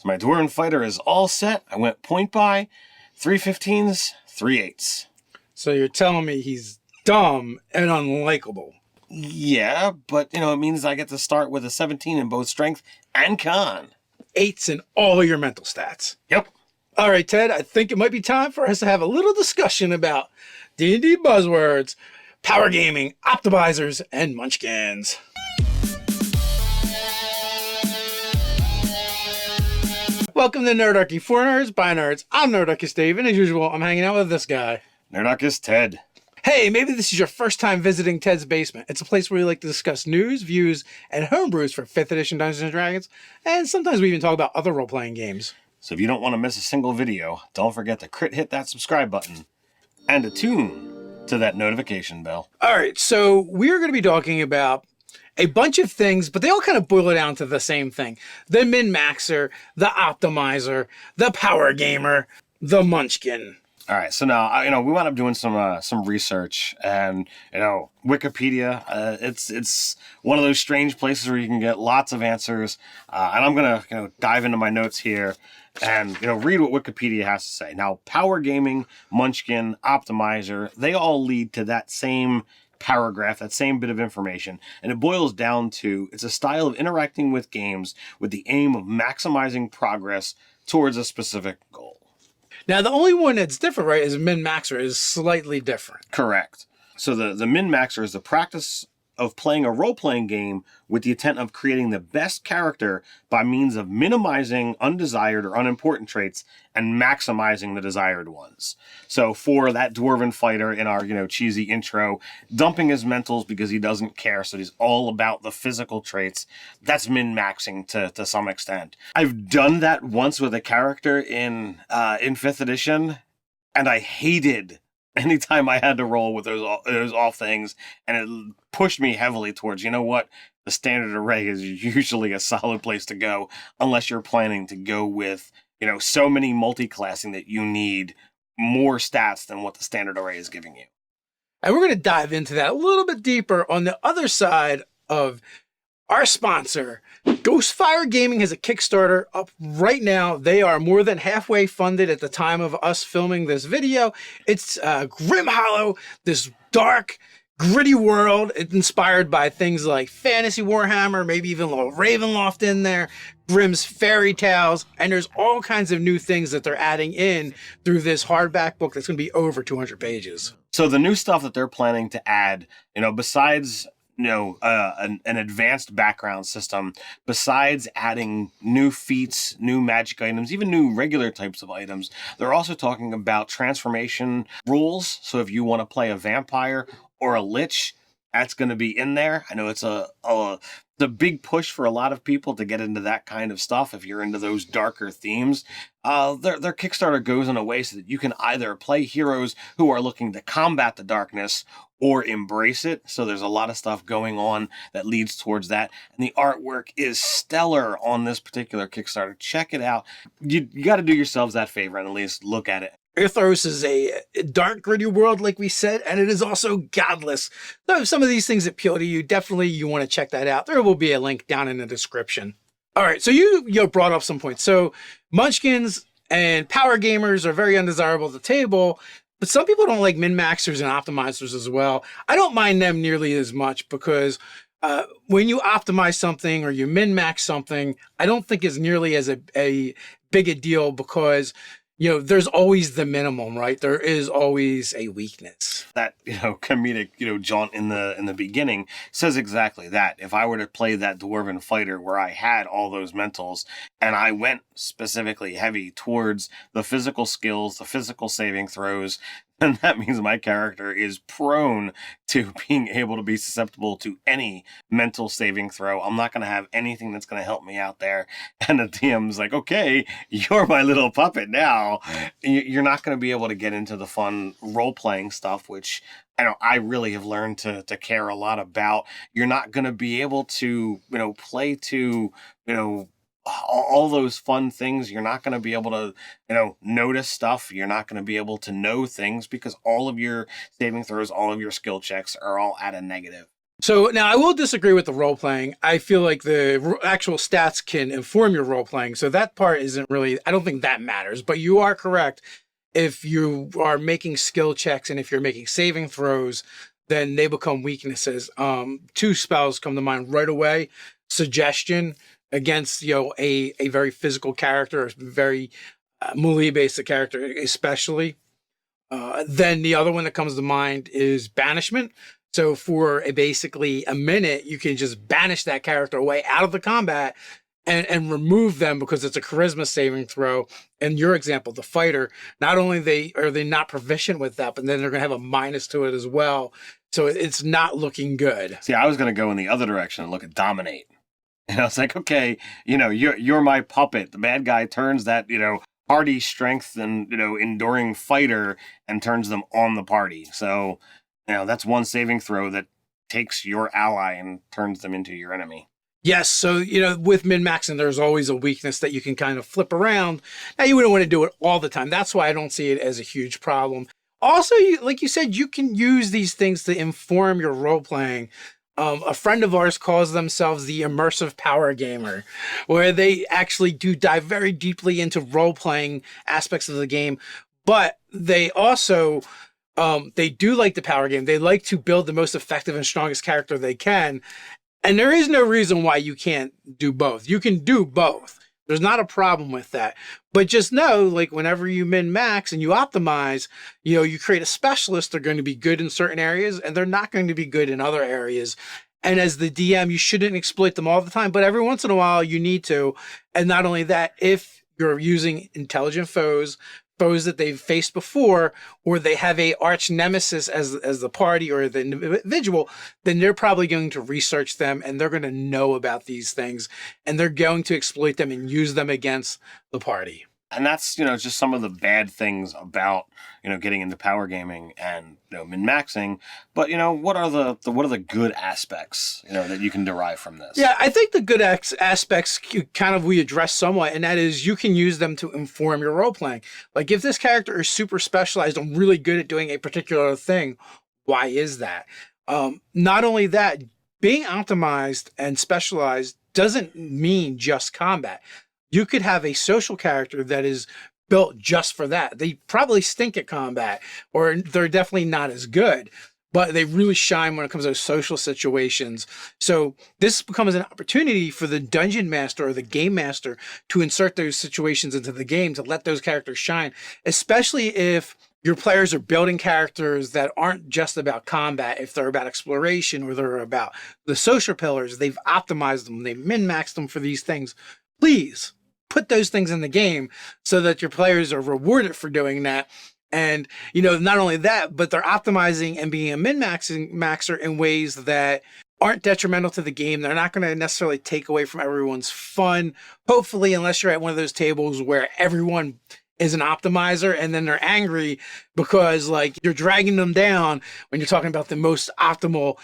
So my Dwarven Fighter is all set. I went point by 3 15s, 3 8s. So you're telling me he's dumb and unlikable. Yeah, but, it means I get to start with a 17 in both strength and con. 8s in all of your mental stats. Yep. All right, Ted, I think it might be time for us to have a little discussion about D&D Buzzwords, power gaming, optimizers, and munchkins. Welcome to Nerdarchy, for nerds, by nerds. I'm Nerdarchy Steve, and as usual, I'm hanging out with this guy. Nerdarchy Ted. Hey, maybe this is your first time visiting Ted's Basement. It's a place where we like to discuss news, views, and homebrews for 5th edition Dungeons & Dragons, and sometimes we even talk about other role-playing games. So if you don't want to miss a single video, don't forget to hit that subscribe button and attune to that notification bell. All right, so we're going to be talking about a bunch of things, but they all kind of boil it down to the same thing. The min-maxer, the optimizer, the power gamer, the munchkin. All right, so now, we wound up doing some research, and, Wikipedia, it's one of those strange places where you can get lots of answers, and I'm going to, dive into my notes here and, read what Wikipedia has to say. Now, power gaming, munchkin, optimizer, they all lead to that same paragraph, that same bit of information, and it boils down to it's a style of interacting with games with the aim of maximizing progress towards a specific goal. Now, the only one that's different, right, is min-maxer is slightly different. Correct. So the min-maxer is the practice of playing a role-playing game with the intent of creating the best character by means of minimizing undesired or unimportant traits and maximizing the desired ones. So for that Dwarven fighter in our, cheesy intro, dumping his mentals because he doesn't care, so he's all about the physical traits, that's min-maxing to some extent. I've done that once with a character in 5th edition, and I hated anytime I had to roll with those off things, and it pushed me heavily towards, the standard array is usually a solid place to go, unless you're planning to go with, so many multi-classing that you need more stats than what the standard array is giving you. And we're going to dive into that a little bit deeper on the other side of our sponsor. Ghostfire Gaming has a Kickstarter up right now. They are more than halfway funded at the time of us filming this video. It's Grim Hollow, this dark, gritty world. It's inspired by things like Fantasy Warhammer, maybe even a little Ravenloft in there, Grimm's fairy tales, and there's all kinds of new things that they're adding in through this hardback book that's going to be over 200 pages. So the new stuff that they're planning to add, besides an advanced background system, besides adding new feats, new magic items, even new regular types of items, they're also talking about transformation rules. So if you want to play a vampire or a lich, that's going to be in there. I know it's the big push for a lot of people to get into that kind of stuff. If you're into those darker themes, their Kickstarter goes in a way so that you can either play heroes who are looking to combat the darkness or embrace it. So there's a lot of stuff going on that leads towards that. And the artwork is stellar on this particular Kickstarter. Check it out. You got to do yourselves that favor and at least look at it. Earthos is a dark, gritty world, like we said, and it is also godless. So if some of these things appeal to you, definitely you want to check that out. There will be a link down in the description. All right, so you brought up some points. So munchkins and power gamers are very undesirable at the table, but some people don't like min-maxers and optimizers as well. I don't mind them nearly as much because when you optimize something or you min-max something, I don't think it's nearly as a big a deal because there's always the minimum, right? There is always a weakness. That, comedic, jaunt in the beginning says exactly that. If I were to play that Dwarven fighter where I had all those mentals and I went specifically heavy towards the physical skills, the physical saving throws, then that means my character is prone to being able to be susceptible to any mental saving throw. I'm not going to have anything that's going to help me out there. And the DM's like, okay, you're my little puppet now. You're not going to be able to get into the fun role-playing stuff, which I really have learned to care a lot about. You're not going to be able to, play to, all those fun things. You're not going to be able to, notice stuff. You're not going to be able to know things because all of your saving throws, all of your skill checks are all at a negative. So now I will disagree with the role playing. I feel like the actual stats can inform your role playing. So that part isn't really, I don't think that matters. But you are correct. If you are making skill checks and if you're making saving throws, then they become weaknesses. Two spells come to mind right away. Suggestion against, a very physical character, a very melee-based character, especially. Then the other one that comes to mind is Banishment. So for basically a minute, you can just banish that character away out of the combat and remove them because it's a charisma saving throw. In your example, the fighter, not only are they not proficient with that, but then they're going to have a minus to it as well. So it's not looking good. See, I was going to go in the other direction and look at dominate. And I was like, okay, you're my puppet. The bad guy turns that, party strength and, enduring fighter and turns them on the party. So, that's one saving throw that takes your ally and turns them into your enemy. Yes, so, with min-maxing, there's always a weakness that you can kind of flip around. Now, you wouldn't want to do it all the time. That's why I don't see it as a huge problem. Also, like you said, you can use these things to inform your role-playing. A friend of ours calls themselves the immersive power gamer, where they actually do dive very deeply into role-playing aspects of the game, but they also... they do like the power game. They like to build the most effective and strongest character they can. And there is no reason why you can't do both. You can do both. There's not a problem with that. But just know, like, whenever you min-max and you optimize, you create a specialist, they're going to be good in certain areas and they're not going to be good in other areas. And as the DM, you shouldn't exploit them all the time, but every once in a while you need to. And not only that, if you're using intelligent foes that they've faced before, or they have a arch nemesis as the party or the individual, then they're probably going to research them and they're going to know about these things and they're going to exploit them and use them against the party. And that's, just some of the bad things about, getting into power gaming and, min-maxing. But, what are the good aspects, that you can derive from this? Yeah, I think the good aspects we address somewhat, and that is you can use them to inform your role playing. Like if this character is super specialized and really good at doing a particular thing, why is that? Not only that, being optimized and specialized doesn't mean just combat. You could have a social character that is built just for that. They probably stink at combat, or they're definitely not as good, but they really shine when it comes to social situations. So this becomes an opportunity for the dungeon master or the game master to insert those situations into the game to let those characters shine, especially if your players are building characters that aren't just about combat. If they're about exploration or they're about the social pillars, they've optimized them, they've min-maxed them for these things. Please put those things in the game so that your players are rewarded for doing that. And, not only that, but they're optimizing and being a min-maxer in ways that aren't detrimental to the game. They're not going to necessarily take away from everyone's fun. Hopefully, unless you're at one of those tables where everyone is an optimizer and then they're angry because you're dragging them down when you're talking about the most optimal,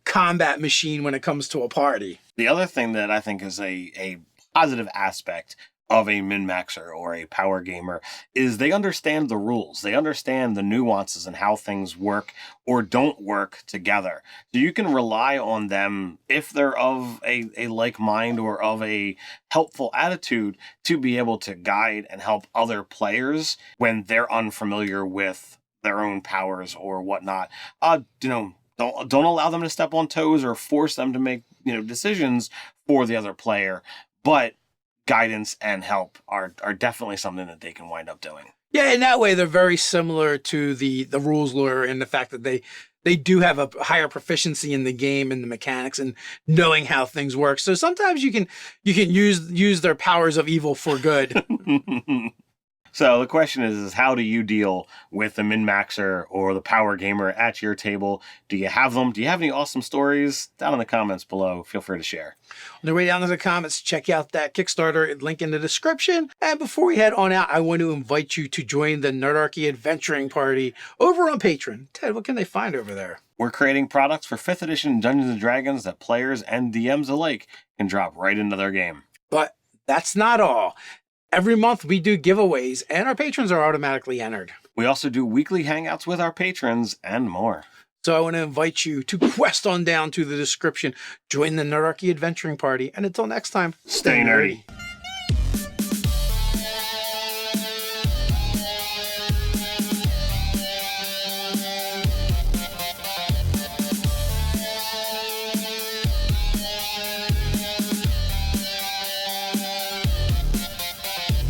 combat machine when it comes to a party. The other thing that I think is a positive aspect of a min-maxer or a power gamer is they understand the rules. They understand the nuances and how things work or don't work together. So you can rely on them if they're of a like mind or of a helpful attitude to be able to guide and help other players when they're unfamiliar with their own powers or whatnot. Don't allow them to step on toes or force them to make, decisions for the other player. But guidance and help are definitely something that they can wind up doing. Yeah, in that way, they're very similar to the rules lawyer in the fact that they do have a higher proficiency in the game and the mechanics and knowing how things work. So sometimes you can use their powers of evil for good. So the question is how do you deal with the min-maxer or the power gamer at your table? Do you have them? Do you have any awesome stories? Down in the comments below. Feel free to share. On the way down to the comments, check out that Kickstarter link in the description. And before we head on out, I want to invite you to join the Nerdarchy Adventuring Party over on Patreon. Ted, what can they find over there? We're creating products for 5th edition Dungeons & Dragons that players and DMs alike can drop right into their game. But that's not all. Every month we do giveaways and our patrons are automatically entered. We also do weekly hangouts with our patrons and more. So I want to invite you to quest on down to the description, join the Nerdarchy adventuring party, and until next time, Stay nerdy.